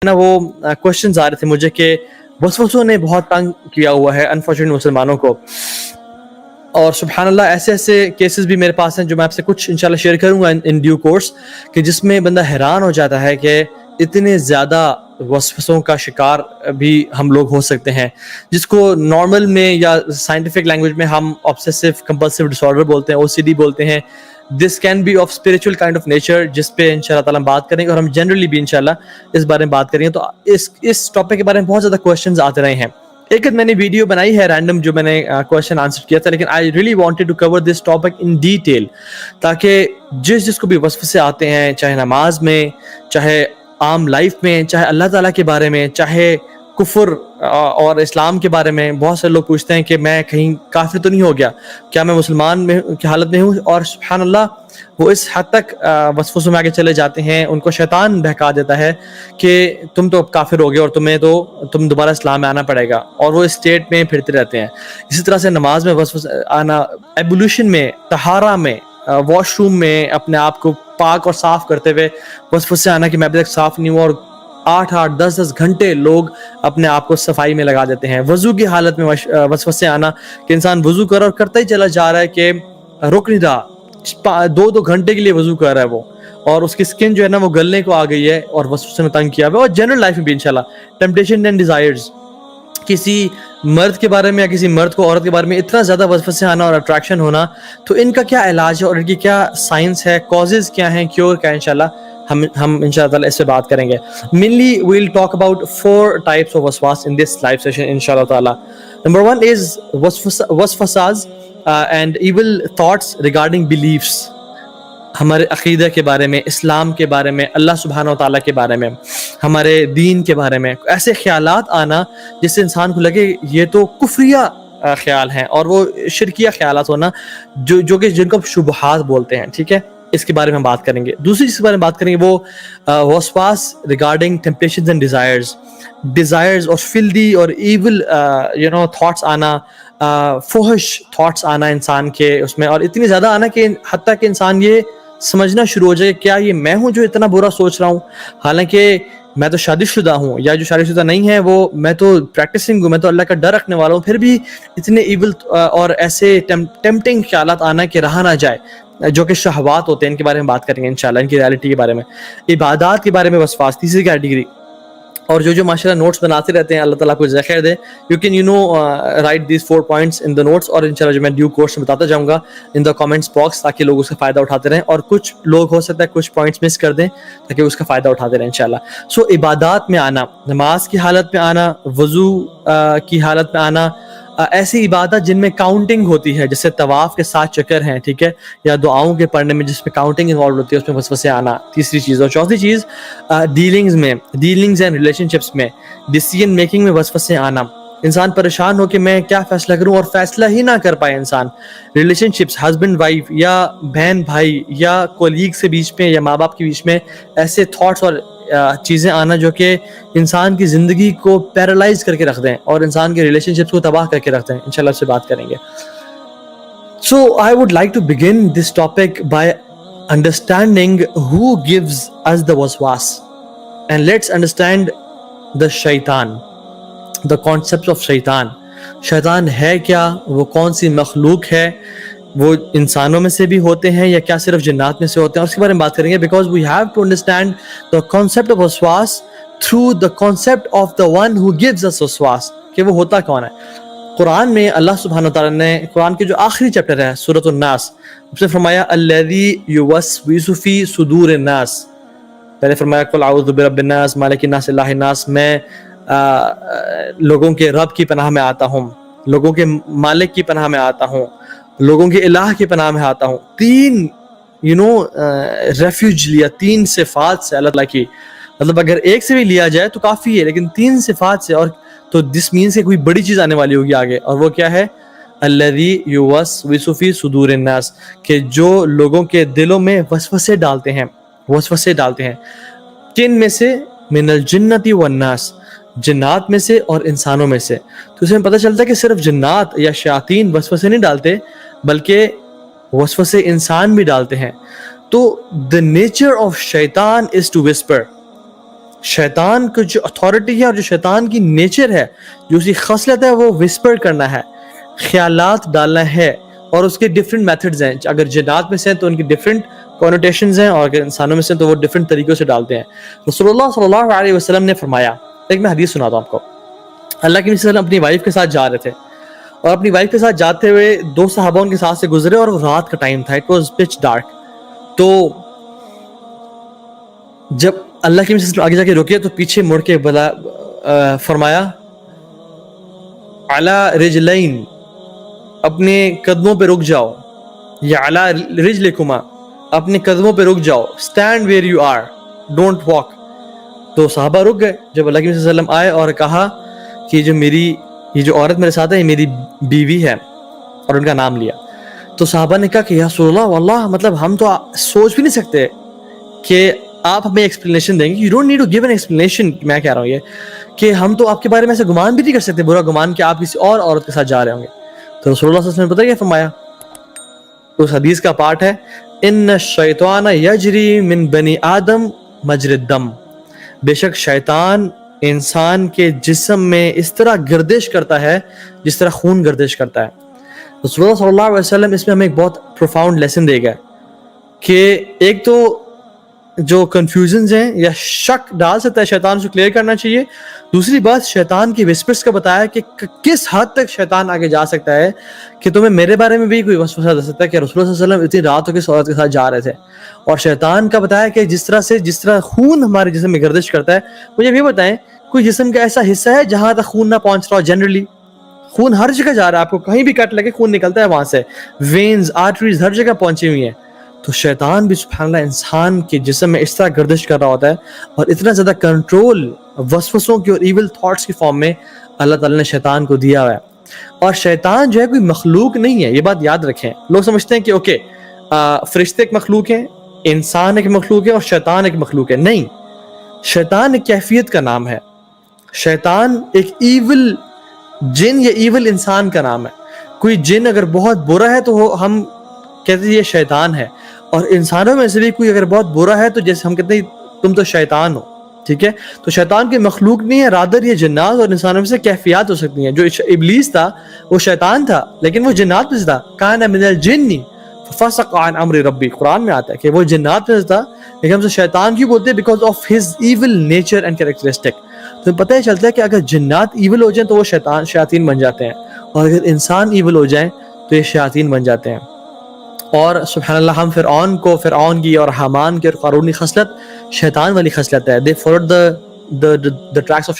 نا وہ کوشچنز آ رہے تھے مجھے کہ وسوسوں نے بہت تنگ کیا ہوا ہے انفارچونیٹ مسلمانوں کو، اور سبحان اللہ ایسے ایسے کیسز بھی میرے پاس ہیں جو میں آپ سے کچھ انشاءاللہ شیئر کروں گا ان ڈیو کورس، کہ جس میں بندہ حیران ہو جاتا ہے کہ اتنے زیادہ وسوسوں کا شکار بھی ہم لوگ ہو سکتے ہیں، جس کو نارمل میں یا سائنٹیفک لینگویج میں ہم آبسیسو کمپلسیو ڈس آرڈر بولتے ہیں، OCD بولتے ہیں۔ This can be of spiritual kind of nature, جس پہ ان شاء اللہ تعالیٰ ہم بات کریں گے، اور ہم جنرلی بھی انشاءاللہ اس بارے میں بات کریں گے۔ تو اس ٹاپک کے بارے میں بہت زیادہ کویشچنز آتے رہے ہیں۔ ایک میں نے ویڈیو بنائی ہے رینڈم جو میں نے کویشچن آنسر کیا تھا، لیکن I really wanted to cover this topic in detail, تاکہ جس کو بھی وسوسے آتے ہیں، چاہے نماز میں، چاہے عام لائف میں، چاہے اللہ تعالیٰ کے بارے میں، چاہے کفر اور اسلام کے بارے میں، بہت سے لوگ پوچھتے ہیں کہ میں کہیں کافر تو نہیں ہو گیا، کیا میں مسلمان میں کی حالت میں ہوں؟ اور سبحان اللہ وہ اس حد تک وسوسوں میں آگے چلے جاتے ہیں، ان کو شیطان بہکا دیتا ہے کہ تم تو کافر ہو گئے اور تم دوبارہ اسلام میں آنا پڑے گا، اور وہ اسٹیٹ میں پھرتے رہتے ہیں۔ اسی طرح سے نماز میں وسوسہ آنا، ایبولیوشن میں، طہارہ میں، واش روم میں اپنے آپ کو پاک اور صاف کرتے ہوئے وسوسے آنا کہ میں ابھی تک صاف نہیں ہوں، اور 8 10 گھنٹے لوگ اپنے آپ کو صفائی میں لگا دیتے ہیں۔ وضو کی حالت میں وسوسے آنا کہ انسان وضو کر اور کرتا ہی چلا جا رہا ہے کہ رک نہیں رہا، 2 گھنٹے کے لیے وضو کر رہا ہے وہ، اور اس کی سکن جو ہے نا وہ گلنے کو آ گئی ہے اور وسوسے میں تنگ کیا ہوا ہے۔ اور جنرل لائف میں بھی انشاءاللہ ٹیمپٹیشن اینڈ ڈیزائرز، کسی مرد کے بارے میں یا کسی مرد کو عورت کے بارے میں اتنا زیادہ وسوسے آنا اور اٹریکشن ہونا، تو ان کا کیا علاج ہے اور ان کی کیا سائنس ہے، کازز کیا ہیں، کیور کیا ہے، انشاءاللہ ہم انشاءاللہ تعالیٰ اس پہ بات کریں گے۔ Mainly we will talk about 4 types of وسواس in this live session انشاءاللہ تعالیٰ۔ Number 1 is وسوساز and evil thoughts regarding beliefs، ہمارے عقیدہ کے بارے میں، اسلام کے بارے میں، اللہ سبحانہ و تعالیٰ کے بارے میں، ہمارے دین کے بارے میں ایسے خیالات آنا جس سے انسان کو لگے یہ تو کفریہ خیال ہیں، اور وہ شرکیہ خیالات ہونا جو کہ جن کو شبہات بولتے ہیں، ٹھیک ہے، اس کے بارے میں ہم بات کریں گے۔ دوسری چیز کے بارے میں بات کریں گے وہ وسواس ریگارڈنگ ٹیمپٹیشنز اینڈ ڈیزائرز اور فلدی اور ایول تھاٹس آنا، فحش تھاٹس آنا انسان کے اس میں، اور اتنی زیادہ آنا کہ حتیٰ کہ انسان یہ سمجھنا شروع ہو جائے کہ کیا یہ میں ہوں جو اتنا برا سوچ رہا ہوں، حالانکہ میں تو شادی شدہ ہوں، یا جو شادی شدہ نہیں ہے وہ میں تو پریکٹسنگ ہوں، میں تو اللہ کا ڈر رکھنے والا ہوں، پھر بھی اتنے ایول اور ایسے ٹیمپٹنگ خیالات آنا کہ رہا نہ جائے، جو کہ شہوات ہوتے ہیں، ان کے بارے میں بات کریں گے انشاءاللہ، ان کی ریالٹی کے بارے میں۔ عبادات کے بارے میں وسواس، تیسری کیٹیگری، اور جو ماشاءاللہ نوٹس بناتے رہتے ہیں، اللہ تعالیٰ کو جزائے خیر دے، you can write these 4 points in the notes, اور انشاءاللہ جو میں ڈیو کورس میں بتاتا جاؤں گا ان دا کامنٹس باکس، تاکہ لوگ اس کا فائدہ اٹھاتے رہیں، اور کچھ لوگ ہو سکتا ہے کچھ پوائنٹس مس کر دیں تاکہ اس کا فائدہ اٹھاتے رہیں انشاءاللہ۔ سو عبادات میں آنا، نماز کی حالت میں آنا، وضو کی حالت میں آنا، ایسی عبادت جن میں کاؤنٹنگ ہوتی ہے، جیسے طواف کے 7 چکر ہیں، ٹھیک ہے، یا دعاؤں کے پڑھنے میں جس میں کاؤنٹنگ انوالو ہوتی ہے، اس میں وسوسے آنا، تیسری چیز۔ اور چوتھی چیز ڈیلنگز اینڈ ریلیشن شپس میں، ڈیسیژن میکنگ میں وسوسے آنا، انسان پریشان ہو کہ میں کیا فیصلہ کروں اور فیصلہ ہی نہ کر پائے انسان۔ ریلیشن شپس، ہسبینڈ وائف یا بہن بھائی یا کولیگ سے بیچ میں یا ماں باپ کے بیچ میں ایسے تھاٹس اور چیزیں آنا جو کہ انسان کی زندگی کو پیرالائز کر کے رکھ دیں اور انسان کے ریلیشن شپس کو تباہ کر کے رکھ دیں، انشاءاللہ اس سے بات کریں گے۔ So I would like to begin this topic by understanding who gives us the waswas, and let's understand the shaitan, the concept of shaitan۔ شیطان ہے کیا، وہ کون سی مخلوق ہے، وہ انسانوں میں سے بھی ہوتے ہیں یا کیا صرف جنات میں سے ہوتے ہیں، اور اس کے بارے میں بات کریں گے، because we have to understand the concept of waswas through the concept of the one who gives us waswas، کہ وہ ہوتا کون ہے۔ قرآن میں اللہ سبحانہ وتعالیٰ نے قرآن کے جو آخری چیپٹر ہے سورۃ الناس، اس میں فرمایا الذی یوسوس فی صدور الناس، پہلے فرمایا قل اعوذ برب الناس مالک الناس الہ الناس، میں لوگوں کے رب کی پناہ میں آتا ہوں، لوگوں کے مالک کی پناہ میں آتا ہوں، لوگوں کے الہ کی پناہ میں آتا ہوں۔ 3 ریفیوج لیا، 3 صفات سے اللہ تعالیٰ کی، مطلب اگر ایک سے بھی لیا جائے تو کافی ہے، لیکن 3 صفات سے، اور تو دس مینس کہ کوئی بڑی چیز آنے والی ہوگی آگے، اور وہ کیا ہے؟ الذی یوسوس فی صدور الناس، کہ جو لوگوں کے دلوں میں وسوسے ڈالتے ہیں، وسوسے ڈالتے ہیں۔ کن میں سے؟ من الجنۃ والناس، جنات میں سے اور انسانوں میں سے۔ تو اس میں پتہ چلتا ہے کہ صرف جنات یا شیاطین وسوسے نہیں ڈالتے، بلکہ وسوسے انسان بھی ڈالتے ہیں۔ تو the nature of shaitan is to whisper، شیطان کو جو اتھارٹی ہے اور جو شیطان کی نیچر ہے، جو اس کی خصلت ہے، وہ وسپر کرنا ہے، خیالات ڈالنا ہے، اور اس کے ڈفرینٹ میتھڈز ہیں. اگر جنات میں سے ہیں تو ان کی ڈفرینٹ کونوٹیشنز ہیں، اور اگر انسانوں میں سے ہیں تو وہ ڈفرینٹ طریقوں سے ڈالتے ہیں. رسول اللہ صلی اللہ علیہ وسلم نے فرمایا، ایک میں حدیث سناتا ہوں آپ کو. اللہ کے نبی صلی اللہ علیہ وسلم اپنی وائف کے ساتھ جا رہے تھے، اور اپنی وائف کے ساتھ جاتے ہوئے دو صحابہ ان کے ساتھ سے گزرے، اور وہ رات کا ٹائم تھا، اٹ واز پچ ڈارک. تو جب اللہ کے نبی آگے جا کے رکے تو پیچھے مڑ کے فرمایا علی رجلین، اپنے قدموں پہ رک جاؤ، یا علی رجلکما، اپنے قدموں پہ رک جاؤ، stand where you are, don't walk. تو صحابہ رک گئے. جب اللہ کے نبی صلی اللہ علیہ وسلم آئے اور کہا کہ یہ جو عورت میرے ساتھ ہے یہ میری بیوی ہے، اور ان کا نام لیا، تو صحابہ نے کہا کہ یا رسول اللہ واللہ، مطلب ہم تو سوچ بھی نہیں سکتے کہ آپ ہمیں ایکسپلینیشن دیں گے. You don't need to give an explanation. میں کہہ رہا ہوں یہ کہ ہم تو آپ کے بارے میں ایسے گمان بھی نہیں کر سکتے، برا گمان کہ آپ کسی اور عورت کے ساتھ جا رہے ہوں گے. تو رسول اللہ صلی اللہ علیہ وسلم نے پتہ کیا فرمایا؟ اس حدیث کا پارٹ ہے ان الشیطان یجری من بنی آدم مجری الدم، بے شک شیطان انسان کے جسم میں اس طرح گردش کرتا ہے جس طرح خون گردش کرتا ہے. رسول اللہ صلی اللہ علیہ وسلم اس میں ہمیں ایک بہت پروفاؤنڈ لیسن دے گا کہ ایک تو جو کنفیوژنز ہیں یا شک ڈال سکتا ہے شیطان، سے کلیئر کرنا چاہیے. دوسری بات، شیطان کی وسپرز کا بتایا کہ کس حد تک شیطان آگے جا سکتا ہے کہ تمہیں میرے بارے میں بھی کوئی وسوسہ دے سکتا ہے کہ رسول اللہ صلی اللہ علیہ وسلم اتنی رات ہو کے اس عورت کے ساتھ جا رہے تھے. اور شیطان کا بتایا کہ جس طرح خون ہمارے جسم میں گردش کرتا ہے. مجھے یہ بتائیں، کوئی جسم کا ایسا حصہ ہے جہاں تک خون نہ پہنچ رہا ہو؟ جنرلی خون ہر جگہ جا رہا ہے، آپ کو کہیں بھی کٹ لگے خون نکلتا ہے وہاں سے، وینز، آرٹریز ہر جگہ پہنچی ہوئی ہیں. تو شیطان بھی سبحان اللہ انسان کے جسم میں اس طرح گردش کر رہا ہوتا ہے، اور اتنا زیادہ کنٹرول وسوسوں کی اور ایول تھاٹس کی فارم میں اللہ تعالیٰ نے شیطان کو دیا ہوا ہے. اور شیطان جو ہے کوئی مخلوق نہیں ہے، یہ بات یاد رکھیں. لوگ سمجھتے ہیں کہ اوکے فرشتے ایک مخلوق ہیں، انسان ایک مخلوق ہے، اور شیطان ایک مخلوق ہے. نہیں، شیطان ایک کیفیت کا نام ہے. شیطان ایک ایول جن یا ایول انسان کا نام ہے. کوئی جن اگر بہت برا ہے تو ہم کہتے ہیں یہ شیطان ہے، اور انسانوں میں سے بھی کوئی اگر بہت برا ہے تو جیسے ہم کہتے ہیں تم تو شیطان ہو. ٹھیک ہے، تو شیطان کی مخلوق نہیں ہے، رادر یہ جنات اور انسانوں میں سے کیفیات ہو سکتی ہیں. جو ابلیس تھا وہ شیطان تھا، لیکن وہ جنات میں سے تھا. کان من الجن ففسق عن امر ربی، قرآن میں آتا ہے کہ وہ جنات میں سے تھا، لیکن ہم سے شیطان کیوں بولتے ہیں؟ Because of his evil nature and characteristic. تو پتہ ہی چلتا ہے کہ اگر جنات ایول ہو جائیں تو وہ شیاطین بن جاتے ہیں، اور اگر انسان ایول ہو جائیں تو یہ شیاطین بن جاتے ہیں. اور سبحان اللہ ہم فرعون کی اور حامان کی اور قارون کی خصلت شیطان والی خصلت ہے. they followed the tracks of